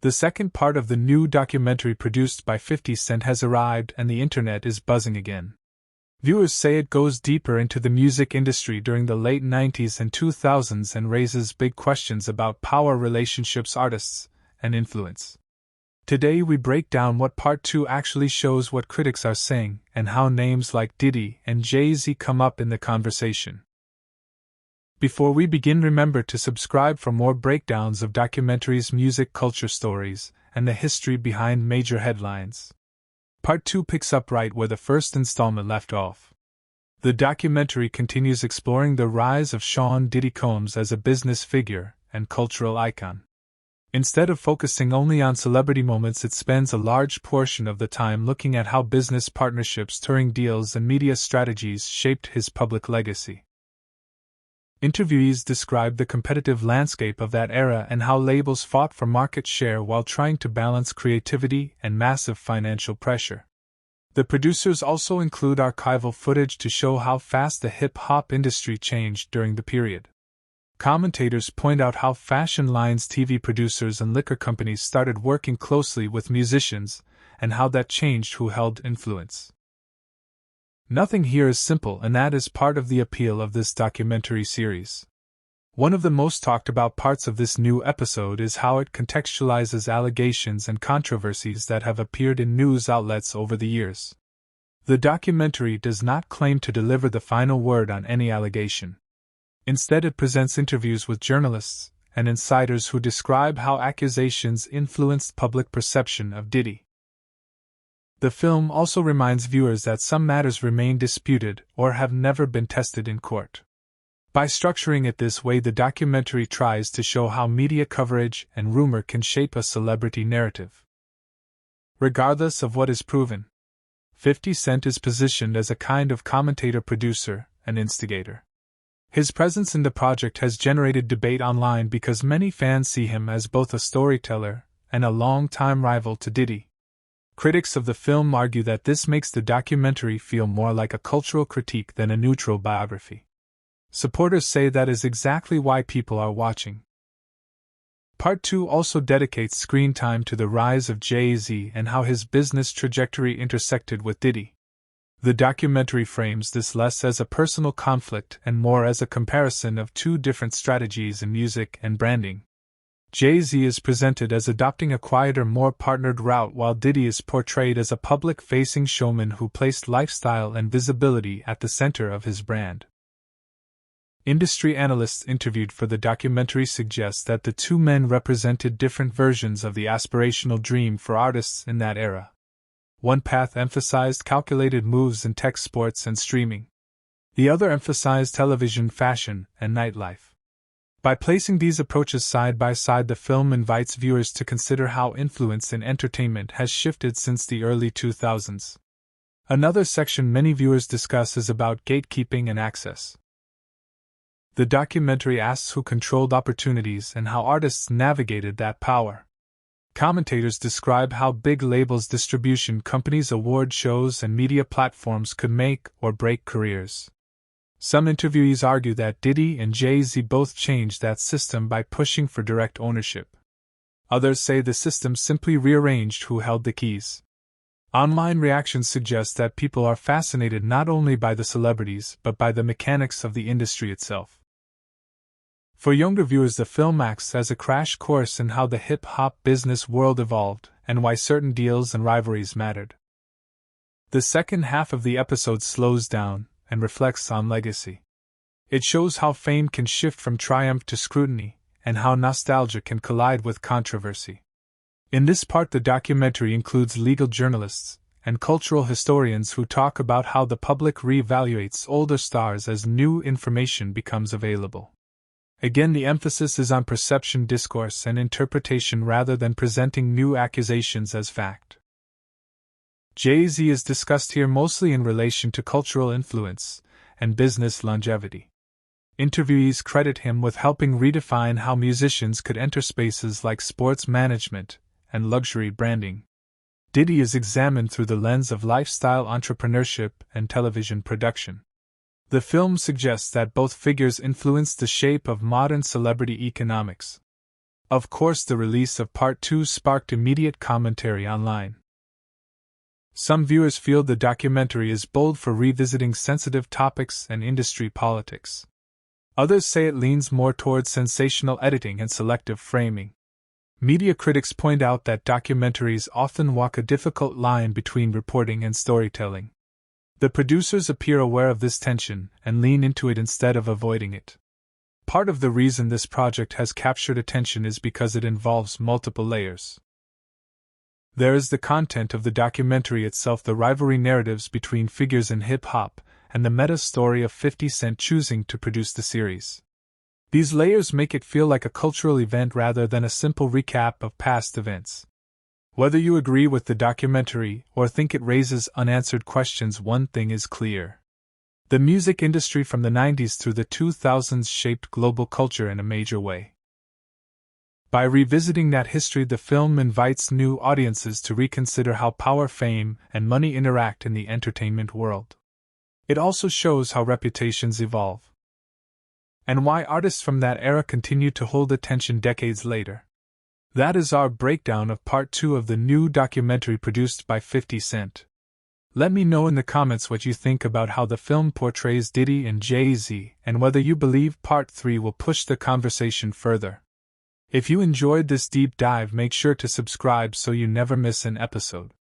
The second part of the new documentary produced by 50 Cent has arrived and the internet is buzzing again. Viewers say it goes deeper into the music industry during the late 90s and 2000s and raises big questions about power relationships, artists, and influence. Today we break down what Part 2 actually shows, what critics are saying, and how names like Diddy and Jay-Z come up in the conversation. Before we begin, remember to subscribe for more breakdowns of documentaries, music culture stories, and the history behind major headlines. Part 2 picks up right where the first installment left off. The documentary continues exploring the rise of Sean Diddy Combs as a business figure and cultural icon. Instead of focusing only on celebrity moments, it spends a large portion of the time looking at how business partnerships, touring deals, and media strategies shaped his public legacy. Interviewees describe the competitive landscape of that era and how labels fought for market share while trying to balance creativity and massive financial pressure. The producers also include archival footage to show how fast the hip-hop industry changed during the period. Commentators point out how fashion lines, TV producers, and liquor companies started working closely with musicians, and how that changed who held influence. Nothing here is simple, and that is part of the appeal of this documentary series. One of the most talked about parts of this new episode is how it contextualizes allegations and controversies that have appeared in news outlets over the years. The documentary does not claim to deliver the final word on any allegation. Instead, it presents interviews with journalists and insiders who describe how accusations influenced public perception of Diddy. The film also reminds viewers that some matters remain disputed or have never been tested in court. By structuring it this way, the documentary tries to show how media coverage and rumor can shape a celebrity narrative. Regardless of what is proven, 50 Cent is positioned as a kind of commentator, producer, and instigator. His presence in the project has generated debate online because many fans see him as both a storyteller and a long-time rival to Diddy. Critics of the film argue that this makes the documentary feel more like a cultural critique than a neutral biography. Supporters say that is exactly why people are watching. Part 2 also dedicates screen time to the rise of Jay-Z and how his business trajectory intersected with Diddy. The documentary frames this less as a personal conflict and more as a comparison of two different strategies in music and branding. Jay-Z is presented as adopting a quieter, more partnered route, while Diddy is portrayed as a public-facing showman who placed lifestyle and visibility at the center of his brand. Industry analysts interviewed for the documentary suggest that the two men represented different versions of the aspirational dream for artists in that era. One path emphasized calculated moves in tech, sports, and streaming. The other emphasized television, fashion, and nightlife. By placing these approaches side by side, the film invites viewers to consider how influence in entertainment has shifted since the early 2000s. Another section many viewers discuss is about gatekeeping and access. The documentary asks who controlled opportunities and how artists navigated that power. Commentators describe how big labels, distribution companies, award shows, and media platforms could make or break careers. Some interviewees argue that Diddy and Jay-Z both changed that system by pushing for direct ownership. Others say the system simply rearranged who held the keys. Online reactions suggest that people are fascinated not only by the celebrities but by the mechanics of the industry itself. For younger viewers, the film acts as a crash course in how the hip-hop business world evolved and why certain deals and rivalries mattered. The second half of the episode slows down and reflects on legacy. It shows how fame can shift from triumph to scrutiny, and how nostalgia can collide with controversy. In this part, the documentary includes legal journalists and cultural historians who talk about how the public reevaluates older stars as new information becomes available. Again, the emphasis is on perception, discourse, and interpretation rather than presenting new accusations as fact. Jay-Z is discussed here mostly in relation to cultural influence and business longevity. Interviewees credit him with helping redefine how musicians could enter spaces like sports management and luxury branding. Diddy is examined through the lens of lifestyle entrepreneurship and television production. The film suggests that both figures influenced the shape of modern celebrity economics. Of course, the release of Part 2 sparked immediate commentary online. Some viewers feel the documentary is bold for revisiting sensitive topics and industry politics. Others say it leans more towards sensational editing and selective framing. Media critics point out that documentaries often walk a difficult line between reporting and storytelling. The producers appear aware of this tension and lean into it instead of avoiding it. Part of the reason this project has captured attention is because it involves multiple layers. There is the content of the documentary itself, the rivalry narratives between figures in hip-hop, and the meta-story of 50 Cent choosing to produce the series. These layers make it feel like a cultural event rather than a simple recap of past events. Whether you agree with the documentary or think it raises unanswered questions, one thing is clear. The music industry from the 90s through the 2000s shaped global culture in a major way. By revisiting that history, the film invites new audiences to reconsider how power, fame, and money interact in the entertainment world. It also shows how reputations evolve, and why artists from that era continue to hold attention decades later. That is our breakdown of Part 2 of the new documentary produced by 50 Cent. Let me know in the comments what you think about how the film portrays Diddy and Jay-Z, and whether you believe Part 3 will push the conversation further. If you enjoyed this deep dive, make sure to subscribe so you never miss an episode.